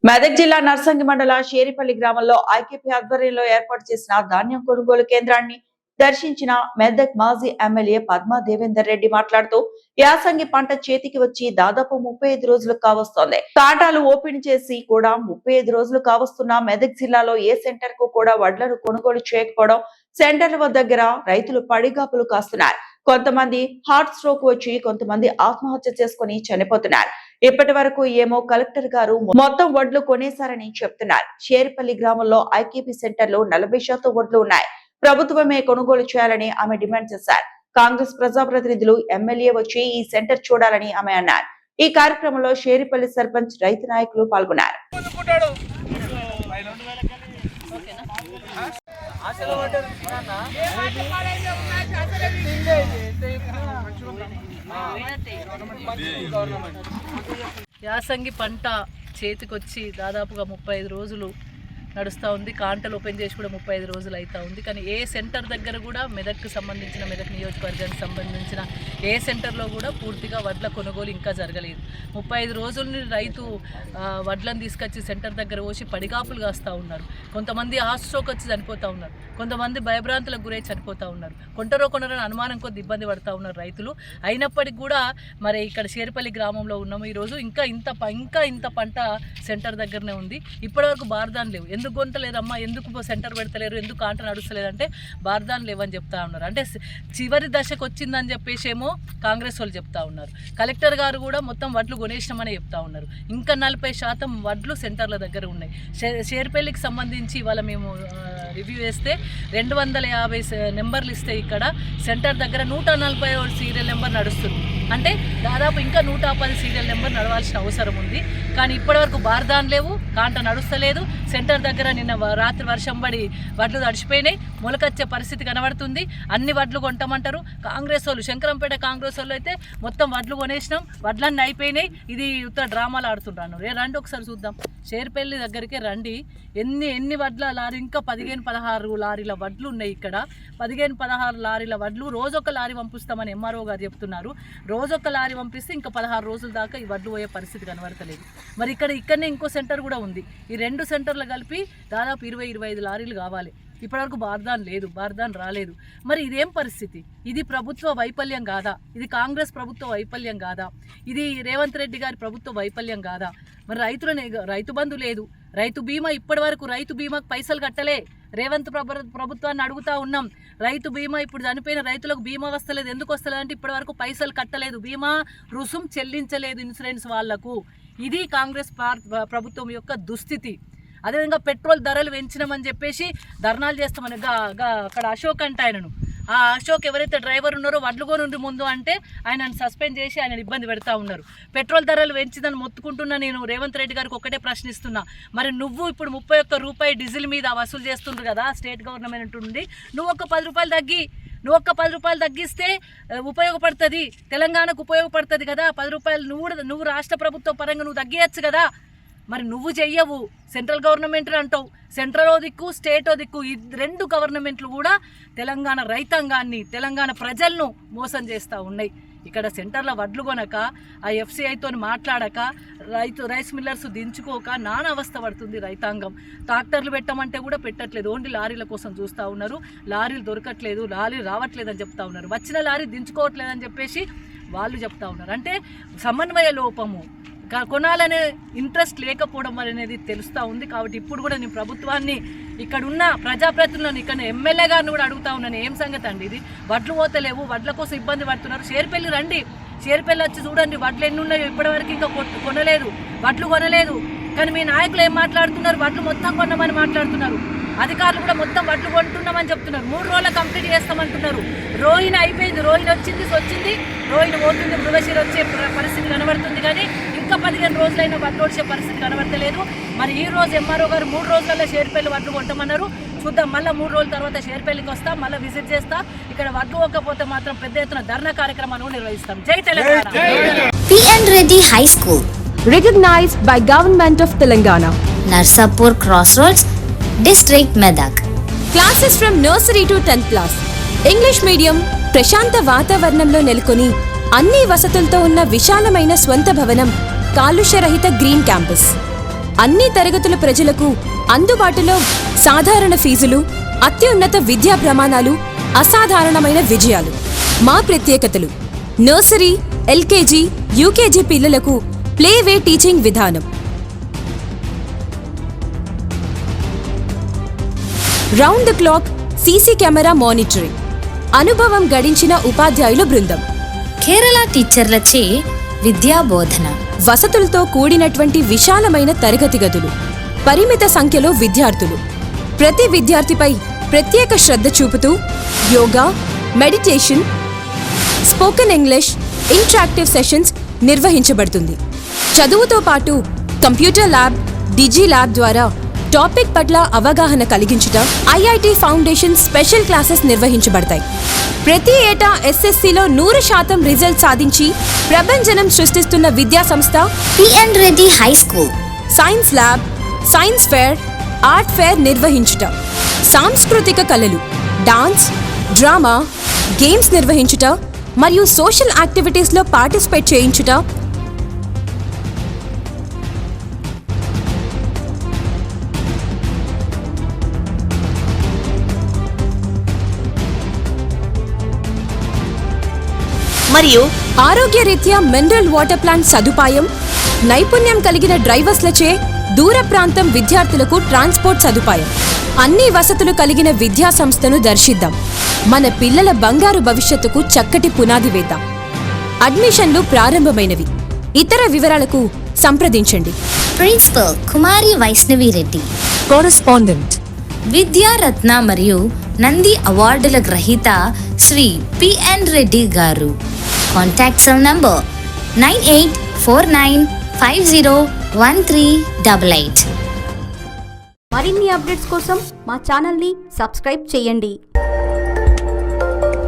మెదక్ జిల్లా నర్సంగి మండల షేరిపల్లి గ్రామంలో ఐకేపీ ఆధ్వర్యంలో ఏర్పాటు చేసిన ధాన్యం కొనుగోలు కేంద్రాన్ని దర్శించిన మెదక్ మాజీ ఎమ్మెల్యే పద్మా దేవేందర్ రెడ్డి మాట్లాడుతూ యాసంగి పంట చేతికి వచ్చి దాదాపు 35 రోజులు కావస్తోంది. కాటాలు ఓపెన్ చేసి కూడా 35 రోజులు కావస్తున్న మెదక్ జిల్లాలో ఏ సెంటర్ కు కూడా వడ్లను కొనుగోలు చేయకపోవడం, సెంటర్ల దగ్గర రైతులు పడిగాపులు కాస్తున్నారు. కొంతమంది హార్ట్ స్ట్రోక్ వచ్చి కొంతమంది ఆత్మహత్య చేసుకుని చనిపోతున్నారు. ఇప్పటి వరకు ఏమో కలెక్టర్ గారు మొత్తం వడ్లు కొనేశారని చెప్తున్నారు. షేరిపల్లి గ్రామంలో ఐకేపీ సెంటర్ లో 40% వడ్లు ఉన్నాయి. ప్రభుత్వమే కొనుగోలు చేయాలని ఆమె డిమాండ్ చేశారు. కాంగ్రెస్ ప్రజాప్రతినిధులు, ఎమ్మెల్యే వచ్చి ఈ సెంటర్ చూడాలని ఆమె అన్నారు. ఈ కార్యక్రమంలో షేరిపల్లి సర్పంచ్, రైతు నాయకులు పాల్గొన్నారు. యాసంగి పంట చేతికొచ్చి దాదాపుగా 35 రోజులు నడుస్తూ ఉంది. కాంటలు ఓపెన్ చేసి కూడా 35 రోజులు అవుతూ ఉంది. కానీ ఏ సెంటర్ దగ్గర కూడా మెదక్కు సంబంధించిన, మెదక్ నియోజకవర్గానికి సంబంధించిన ఏ సెంటర్లో కూడా పూర్తిగా వడ్ల కొనుగోలు ఇంకా జరగలేదు. 35 రోజులని రైతు వడ్లను తీసుకొచ్చి సెంటర్ దగ్గర పోసి పడిగాపులు కాస్తూ ఉన్నారు. కొంతమంది హార్ట్ స్ట్రోక్ వచ్చి చనిపోతూ ఉన్నారు. కొంతమంది భయభ్రాంతులకు గురై చనిపోతూ ఉన్నారు. కొంటరని అనుమానం కొద్ది ఇబ్బంది పడుతూ ఉన్నారు రైతులు. అయినప్పటికీ కూడా మరి ఇక్కడ షేరిపల్లి గ్రామంలో ఉన్నాము ఈరోజు. ఇంకా ఇంత పంట సెంటర్ దగ్గరనే ఉంది. ఇప్పటివరకు బార్దాన్ లేవు. ఎందుకు కొంటలేదమ్మా, ఎందుకు సెంటర్ పెడతలేరు, ఎందుకు కాంట నడుస్తలేదంటే బార్దాన్ లేవని చెప్తా ఉన్నారు. అంటే చివరి దశకు వచ్చిందని చెప్పేసి ఏమో కాంగ్రెస్ వాళ్ళు చెప్తా ఉన్నారు. కలెక్టర్ గారు కూడా మొత్తం వడ్లు కొనేసినామని చెప్తా ఉన్నారు. ఇంకా 40% వడ్లు సెంటర్ల దగ్గర ఉన్నాయి. షేరిపల్లికి సంబంధించి ఇవాళ మేము రివ్యూ చేస్తే 250 నెంబర్లు ఇస్తే ఇక్కడ సెంటర్ దగ్గర 140 సీరియల్ నెంబర్ నడుస్తుంది. అంటే దాదాపు ఇంకా 110 సీరియల్ నెంబర్ నడవాల్సిన అవసరం ఉంది. కానీ ఇప్పటివరకు బార్దాన్ లేవు, కాంట నడుస్తలేదు. సెంటర్ దగ్గర నిన్న రాత్రి వర్షం పడి వడ్లు తడిచిపోయినాయి. మొలకొచ్చే పరిస్థితి కనబడుతుంది. అన్ని వడ్లు కొంటామంటారు కాంగ్రెస్ వాళ్ళు. శంకరంపేట కాంగ్రెస్ వాళ్ళు అయితే మొత్తం వడ్లు కొనేసినాం, వడ్లన్నీ అయిపోయినాయి, ఇది ఉత్తర డ్రామాలు ఆడుతుంటాను. రండి ఒకసారి చూద్దాం. షేర్పల్లి దగ్గరికి రండి. ఎన్ని వడ్ల లారీ, ఇంకా 15-16 లారీల వడ్లు ఉన్నాయి ఇక్కడ. 15-16 లారీల వడ్లు రోజొక లారీ పంపిస్తామని ఎంఆర్ఓ గారు చెప్తున్నారు. రోజొక లారీ పంపిస్తే ఇంకా 16 రోజుల దాకా ఈ వడ్లు పోయే పరిస్థితి కనబడతలేదు. మరి ఇక్కడనే ఇంకో సెంటర్ కూడా ఉంది. ఈ 2 సెంటర్లు కలిపి దాదాపు 20-25 లారీలు కావాలి. ఇప్పటివరకు బార్దాన్ రాలేదు. మరి ఇదేం పరిస్థితి? ఇది ప్రభుత్వ వైఫల్యం కాదా? ఇది కాంగ్రెస్ ప్రభుత్వ వైఫల్యం కాదా? ఇది రేవంత్ రెడ్డి గారి ప్రభుత్వ వైఫల్యం కాదా? మరి రైతు బంధు లేదు, రైతు బీమా ఇప్పటి వరకు రైతు బీమాకు పైసలు కట్టలే. రేవంత్ ప్రభుత్వాన్ని అడుగుతా ఉన్నాం, రైతు బీమా ఇప్పుడు చనిపోయిన రైతులకు బీమా వస్తలేదు. ఎందుకు వస్తలేదు అంటే ఇప్పటి వరకు పైసలు కట్టలేదు, బీమా రుసుం చెల్లించలేదు ఇన్సూరెన్స్ వాళ్లకు. ఇది కాంగ్రెస్ ప్రభుత్వం యొక్క దుస్థితి. అదేవిధంగా పెట్రోల్ ధరలు పెంచినామని చెప్పేసి ధర్నాలు చేస్తామని అక్కడ అశోక్ అంటే ఆయనను, ఆ అశోక్ ఎవరైతే డ్రైవర్ ఉన్నారో వడ్లు కొనుండి ముందు అంటే ఆయనను సస్పెండ్ చేసి ఆయన ఇబ్బంది పెడతా ఉన్నారు. పెట్రోల్ ధరలు పెంచిందని మొత్తుకుంటున్నా నేను రేవంత్ రెడ్డి గారికి ఒకటే ప్రశ్నిస్తున్నా. మరి నువ్వు ఇప్పుడు 31 రూపాయి డీజిల్ మీద వసూలు చేస్తుండ్రు కదా స్టేట్ గవర్నమెంట్ నుండి, నువ్వు ఒక 10 రూపాయలు తగ్గిస్తే ఉపయోగపడుతుంది, తెలంగాణకు ఉపయోగపడుతుంది కదా. 10 రూపాయలు నువ్వు రాష్ట్ర ప్రభుత్వ పరంగా నువ్వు తగ్గియచ్చు కదా. మరి నువ్వు చెయ్యవు. సెంట్రల్ గవర్నమెంట్ అంటావు, సెంట్రల్ దిక్కు స్టేట్ దిక్కు, ఈ 2 గవర్నమెంట్లు కూడా తెలంగాణ రైతాంగాన్ని, తెలంగాణ ప్రజలను మోసం చేస్తూ ఉన్నాయి. ఇక్కడ సెంటర్ల వడ్లు కొనక, ఆ ఎఫ్సిఐతో మాట్లాడక, రైస్ మిల్లర్స్ దించుకోక నానా అవస్థ పడుతుంది రైతాంగం. ట్రాక్టర్లు పెట్టమంటే కూడా పెట్టట్లేదు, ఓన్లీ లారీల కోసం చూస్తూ ఉన్నారు. లారీలు దొరకట్లేదు, లారీలు రావట్లేదని చెప్తా ఉన్నారు. వచ్చిన లారీ దించుకోవట్లేదని చెప్పేసి వాళ్ళు చెప్తా ఉన్నారు. అంటే సమన్వయ లోపము, కొనాలనే ఇంట్రెస్ట్ లేకపోవడం అనేది తెలుస్తూ ఉంది. కాబట్టి ఇప్పుడు కూడా నేను ప్రభుత్వాన్ని, ఇక్కడ ఉన్న ప్రజాప్రతినిధులను, ఇక్కడ ఎమ్మెల్యే గారిని కూడా అడుగుతా ఉన్నాను, ఏం సంగతి అండి ఇది? వడ్లు పోతలేవు, వడ్ల కోసం ఇబ్బంది పడుతున్నారు. షేర్పల్లి రండి, షేర్పల్లి వచ్చి చూడండి వడ్లు ఎన్ని ఉన్నాయో. ఇప్పటివరకు ఇంకా వడ్లు కొనలేదు. కానీ మీ నాయకులు ఏం మాట్లాడుతున్నారు? వడ్లు మొత్తం కొన్నామని మాట్లాడుతున్నారు. అధికారులు కూడా మొత్తం వడ్లు కొంటున్నామని చెప్తున్నారు. 3 రోజులు కంప్లీట్ చేస్తామంటున్నారు. రోహిణి అయిపోయింది, రోహిణి వచ్చింది, రోహిణి పోతుంది, మృగశిర వచ్చే పరిస్థితి కనబడుతుంది. కానీ ఇంకా 15 రోజులైనా వడ్లు వచ్చే పరిస్థితి కనబడతలేదు. మరి ఈ రోజు ఎంఆర్ఓ గారు 3 రోజులలో షేర్పల్లి వడ్లు కొంటామన్నారు. చూద్దాం, మళ్ళీ 3 రోజుల తర్వాత షేర్పల్లికి వస్తా, మళ్ళీ విజిట్ చేస్తా. ఇక్కడ వడ్లు పోకపోతే మాత్రం పెద్ద ఎత్తున ధర్నా కార్యక్రమాన్ని నిర్వహిస్తాం. జై Telangana. PN Reddy High School, recognized by Government of Telangana, Narsapur Crossroads, District Medak. Classes from nursery to 10th class. English medium, ప్రశాంత వాతావరణంలో నెలకొని అన్ని వసతులతో ఉన్న విశాలమైన స్వంత భవనం, కాలుష్య రహిత గ్రీన్ క్యాంపస్. అన్ని తరగతుల ప్రజలకు అందుబాటులో సాధారణ ఫీజులు, అత్యున్నత విద్యా ప్రమాణాలు, అసాధారణమైన విజయాలు. మా ప్రత్యేకతలు: నర్సరీ, ఎల్కేజీ, యూకేజీ పిల్లలకు ప్లేవే టీచింగ్ విధానం, round the clock CC camera monitoring, అనుభవం గడించిన ఉపాధ్యాయుల బృందం, కేరళ టీచర్లచే విద్యా బోధన, వసతులతో కూడినటువంటి విశాలమైన తరగతి గదులు, పరిమిత సంఖ్యలో విద్యార్థులు, ప్రతి విద్యార్థిపై ప్రత్యేక శ్రద్ధ చూపుతూ yoga, meditation, spoken English, interactive sessions నిర్వహించబడుతుంది. చదువుతో పాటు కంప్యూటర్ ల్యాబ్, డిజీ ల్యాబ్ ద్వారా టాపిక్ పట్ల అవగాహన కలిగించుట, ఐఐటి ఫౌండేషన్ స్పెషల్ క్లాసెస్ నిర్వహించబడతాయి. ప్రతి ఏటా ఎస్ఎస్సిలో 100% రిజల్ట్ సాధించి ప్రభంజనం సృష్టిస్తున్న విద్యా సంస్థ PN Reddy high school. Science lab, science fair, art fair నిర్వహించుట, సాంస్కృతిక కళలు, డాన్స్, డ్రామా, గేమ్స్ నిర్వహించుట మరియు సోషల్ యాక్టివిటీస్లో పార్టిసిపేట్ చేయించుట, మరియు ఆరోగ్యరీత్యా మినరల్ వాటర్ ప్లాంట్ సదుపాయం, నైపుణ్యం కలిగిన డ్రైవర్స్లచే దూర ప్రాంతం విద్యార్థులకు ట్రాన్స్పోర్ట్ సదుపాయం, అన్ని వసతులు కలిగిన విద్యా సంస్థను దర్శిద్దాం. మన పిల్లల బంగారు భవిష్యత్తుకు చక్కటి పునాది వేద్దాం. అడ్మిషన్లు ప్రారంభమైనవి. ఇతర వివరాలకు సంప్రదించండి. ప్రిన్సిపల్ కుమారి వైష్ణవి రెడ్డి. కరెస్పాండెంట్ విద్యారత్న మరియు నంది అవార్డుల గ్రహీత శ్రీ పిఎన్ రెడ్డి గారు. Contact cell number 9849501388. మరిన్ని అప్డేట్స్ కోసం మా ఛానల్ని సబ్స్క్రైబ్ చేయండి.